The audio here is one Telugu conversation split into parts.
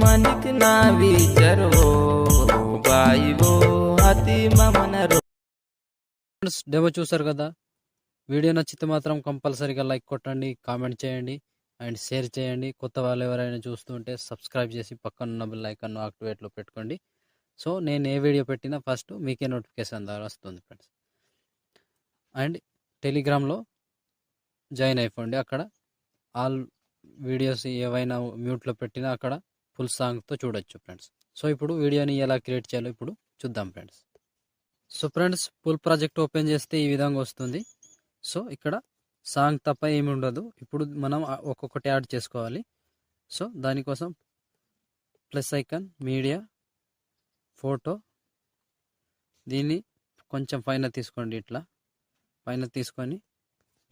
मनिक ना विचारो बाई वो अति ममनरो। డెమో చూసారు కదా. వీడియో నచ్చితే మాత్రం కంపల్సరీగా లైక్ కొట్టండి, కామెంట్ చేయండి అండ్ షేర్ చేయండి. కొత్త వాళ్ళు ఎవరైనా చూస్తుంటే సబ్స్క్రైబ్ చేసి పక్కన ఉన్న బెల్ ఐకాన్ యాక్టివేట్లో పెట్టుకోండి. సో నేను ఏ వీడియో పెట్టినా ఫస్ట్ మీకే నోటిఫికేషన్ ద్వారా వస్తుంది ఫ్రెండ్స్. అండ్ టెలిగ్రామ్లో జాయిన్ అయిపోండి. అక్కడ ఆల్ వీడియోస్ ఏవైనా మ్యూట్లో పెట్టినా అక్కడ ఫుల్ సాంగ్తో చూడొచ్చు ఫ్రెండ్స్. సో ఇప్పుడు వీడియోని ఎలా క్రియేట్ చేయాలో ఇప్పుడు చూద్దాం friends. So friends, full project open చేస్తే ఈ విధంగా వస్తుంది. సో ఇక్కడ సాంగ్ తప్ప ఏమి ఉండదు. ఇప్పుడు మనం ఒక్కొక్కటి యాడ్ చేసుకోవాలి. సో దానికోసం ప్లస్ ఐకాన్, మీడియా, ఫోటో, దీన్ని కొంచెం పైన తీసుకోండి. ఇట్లా పైన తీసుకొని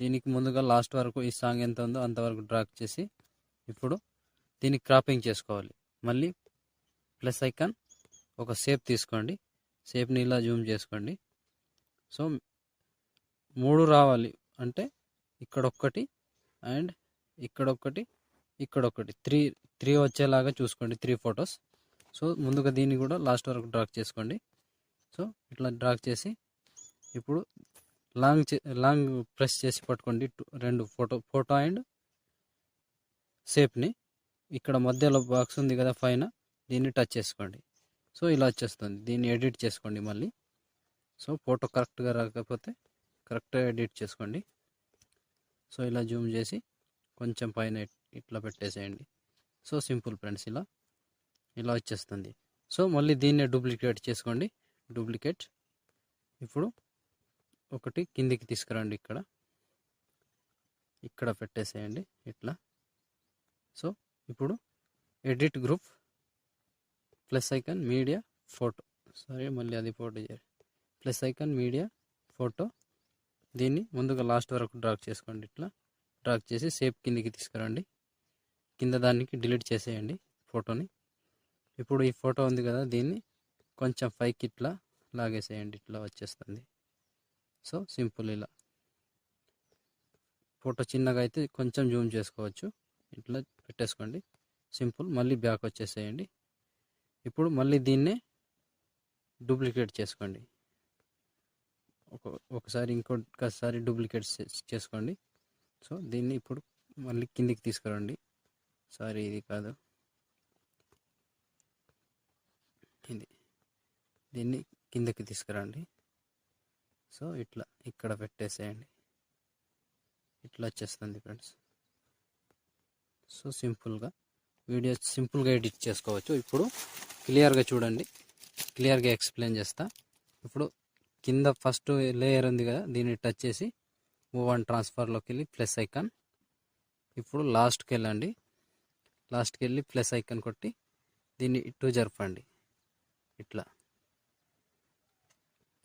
దీనికి ముందుగా లాస్ట్ వరకు ఈ సాంగ్ ఎంత ఉందో అంతవరకు డ్రాగ్ చేసి ఇప్పుడు దీన్ని క్రాపింగ్ చేసుకోవాలి. మళ్ళీ ప్లస్ ఐకాన్, ఒక షేప్ తీసుకోండి. షేప్ని ఇలా జూమ్ చేసుకోండి. సో 3 రావాలి అంటే ఇక్కడొక్కటి అండ్ ఇక్కడొక్కటి, ఇక్కడొక్కటి, 3 వచ్చేలాగా చూసుకోండి. 3 ఫొటోస్. సో ముందుగా దీన్ని కూడా లాస్ట్ వరకు డ్రాగ్ చేసుకోండి. సో ఇట్లా డ్రాగ్ చేసి ఇప్పుడు లాంగ్ ప్రెస్ చేసి పట్టుకోండి. 2 ఫోటో అండ్ షేప్ని ఇక్కడ మధ్యలో బాక్స్ ఉంది కదా పైన, దీన్ని టచ్ చేసుకోండి. సో ఇలా వచ్చేస్తుంది. దీన్ని ఎడిట్ చేసుకోండి మళ్ళీ. సో ఫోటో కరెక్ట్గా రాకపోతే కరెక్ట్గా ఎడిట్ చేసుకోండి. సో ఇలా జూమ్ చేసి కొంచెం పైన ఇట్లా పెట్టేసేయండి. సో సింపుల్ ఫ్రెండ్స్, ఇలా వచ్చేస్తుంది. సో మళ్ళీ దీన్నే డూప్లికేట్ చేసుకోండి. డూప్లికేట్ ఇప్పుడు ఒకటి కిందికి తీసుకురండి. ఇక్కడ పెట్టేసేయండి ఇట్లా. సో ఇప్పుడు edit group, plus icon, media, photo, మళ్ళీ అది ఫోటో చేయాలి. ప్లస్ ఐకాన్, మీడియా, ఫోటో, దీన్ని ముందుగా లాస్ట్ వరకు డ్రాగ్ చేసుకోండి. ఇట్లా డ్రాగ్ చేసి షేప్ కిందికి తీసుకురండి. కింద దానికి డిలీట్ చేసేయండి ఫోటోని. ఇప్పుడు ఈ ఫోటో ఉంది కదా, దీన్ని కొంచెం పైకి ఇట్లా లాగేసేయండి. ఇట్లా వచ్చేస్తుంది. So simple. ఇలా ఫోటో చిన్నగా అయితే కొంచెం జూమ్ చేసుకోవచ్చు. ఇట్లా పెట్టేసుకోండి. సింపుల్. మళ్ళీ బ్యాక్ వచ్చేసేయండి. ఇప్పుడు మళ్ళీ దీన్నే డూప్లికేట్ చేసుకోండి. ఒకసారి ఇంకొకసారి డూప్లికేట్ చేసుకోండి. సో దీన్ని ఇప్పుడు మళ్ళీ కిందికి తీసుకురండి. ఇది కాదు, దీన్ని కిందకి తీసుకురండి. సో ఇట్లా ఇక్కడ పెట్టేసేయండి. ఇట్లా వచ్చేస్తుంది ఫ్రెండ్స్. సో సింపుల్గా వీడియో ఎడిట్ చేసుకోవచ్చు. ఇప్పుడు క్లియర్గా చూడండి, క్లియర్గా ఎక్స్ప్లెయిన్ చేస్తా. ఇప్పుడు కింద ఫస్ట్ లేయర్ ఉంది కదా, దీన్ని టచ్ చేసి మూవ్ అండ్ ట్రాన్స్ఫర్లోకి వెళ్ళి ప్లస్ ఐకాన్. ఇప్పుడు లాస్ట్కి వెళ్ళండి. లాస్ట్కి వెళ్ళి ప్లస్ ఐకాన్ కొట్టి దీన్ని ఇటు జరపండి. ఇట్లా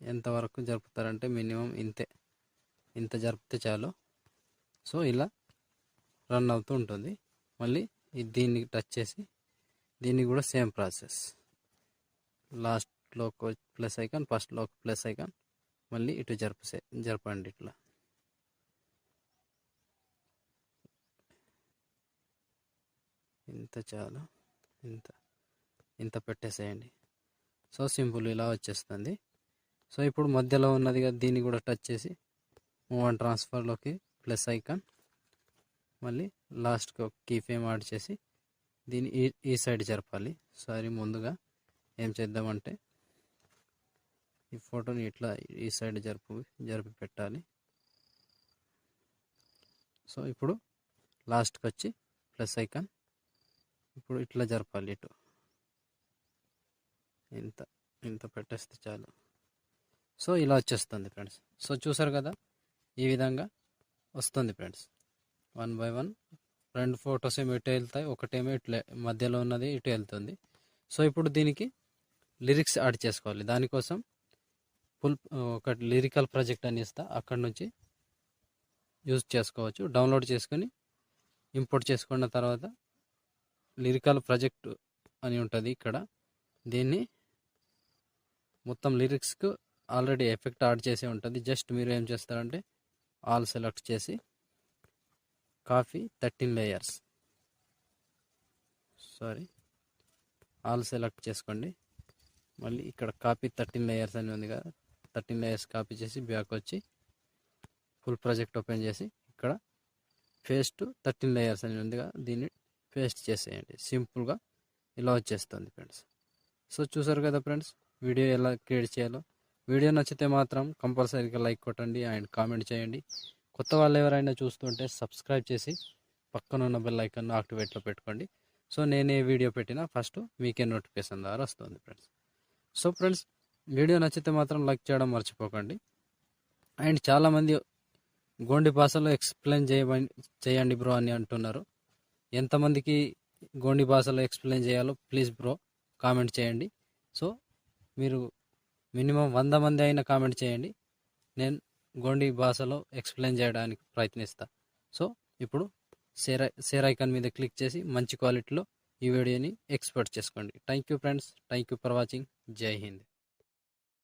ఎంతవరకు జరుపుతారంటే మినిమం ఇంత జరిపితే చాలు. సో ఇలా రన్ అవుతూ ఉంటుంది. మళ్ళీ దీన్ని టచ్ చేసి దీన్ని కూడా సేమ్ ప్రాసెస్. లాస్ట్లో ప్లస్ ఐకాన్, ఫస్ట్లో ప్లస్ ఐకాన్, మళ్ళీ ఇటు జరపండి. ఇట్లా చాలు. ఇంత పెట్టేసేయండి. So simple. ఇలా వచ్చేస్తుంది. సో ఇప్పుడు మధ్యలో ఉన్నది కదా, దీన్ని కూడా టచ్ చేసి మూవ్ అండ్ ట్రాన్స్ఫర్లోకి ప్లస్ ఐకాన్, మళ్ళీ లాస్ట్కి ఒక కీ ఫ్రేమ్ యాడ్ చేసి దీన్ని ఈ సైడ్ జరపాలి. ముందుగా ఏం చేద్దామంటే ఈ ఫోటోని ఇట్లా ఈ సైడ్ జరిపి పెట్టాలి. సో ఇప్పుడు లాస్ట్కి వచ్చి ప్లస్ ఐకాన్, ఇప్పుడు ఇట్లా జరపాలి. ఇటు ఇంత పెట్టేస్తే చాలు. సో ఇలా వచ్చేస్తుంది ఫ్రెండ్స్. సో చూసారు కదా, ఈ విధంగా వస్తుంది ఫ్రెండ్స్. 1 by 1 రెండు ఫొటోస్ ఏమో ఇటు వెళ్తాయి, ఒకటేమో ఇట్లా మధ్యలో ఉన్నది ఇటు వెళ్తుంది. సో ఇప్పుడు దీనికి లిరిక్స్ యాడ్ చేసుకోవాలి. దానికోసం ఒక లిరికల్ ప్రాజెక్ట్ అని ఇస్తా, అక్కడ నుంచి యూజ్ చేసుకోవచ్చు. డౌన్లోడ్ చేసుకొని ఇంపోర్ట్ చేసుకున్న తర్వాత లిరికల్ ప్రాజెక్ట్ అని ఉంటుంది ఇక్కడ. దీన్ని మొత్తం లిరిక్స్కు ఆల్రెడీ ఎఫెక్ట్ యాడ్ చేసి ఉంటుంది. జస్ట్ మీరు ఏం చేస్తారంటే ఆల్ సెలెక్ట్ చేసి కాపీ 13 లేయర్స్, ఆల్ సెలెక్ట్ చేసుకోండి. మళ్ళీ ఇక్కడ కాపీ 13 లేయర్స్ అని ఉంది కదా, 13 లేయర్స్ కాపీ చేసి బ్యాక్ వచ్చి ఫుల్ ప్రాజెక్ట్ ఓపెన్ చేసి ఇక్కడ పేస్ట్ 13 లేయర్స్ అని ఉంది కదా, దీన్ని పేస్ట్ చేసేయండి. సింపుల్గా ఇలా వచ్చేస్తుంది ఫ్రెండ్స్. సో చూసారు కదా ఫ్రెండ్స్ వీడియో ఎలా క్రియేట్ చేయాలో. వీడియో నచ్చితే మాత్రం కంపల్సరీగా లైక్ కొట్టండి అండ్ కామెంట్ చేయండి. కొత్త వాళ్ళు ఎవరైనా చూస్తుంటే సబ్స్క్రైబ్ చేసి పక్కన ఉన్న బెల్ ఐకాన్ యాక్టివేట్లో పెట్టుకోండి. సో నేను ఏ వీడియో పెట్టినా ఫస్ట్ మీకే నోటిఫికేషన్ ద్వారా వస్తుంది ఫ్రెండ్స్. సో ఫ్రెండ్స్ వీడియో నచ్చితే మాత్రం లైక్ చేయడం మర్చిపోకండి. అండ్ చాలామంది గోండి భాషలో ఎక్స్ప్లెయిన్ చేయండి బ్రో అని అంటున్నారు. ఎంతమందికి గోండి భాషలో ఎక్స్ప్లెయిన్ చేయాలో ప్లీజ్ బ్రో కామెంట్ చేయండి. సో మీరు మినిమం 100 మంది అయినా కామెంట్ చేయండి, నేను గోండి భాషలో ఎక్స్ప్లెయిన్ చేయడానికి ప్రయత్నిస్తా. సో ఇప్పుడు షేర్ ఐకాన్ మీద క్లిక్ చేసి మంచి క్వాలిటీలో ఈ వీడియోని ఎక్స్పోర్ట్ చేసుకోండి. Thank you friends, thank you for watching. జై హింద్.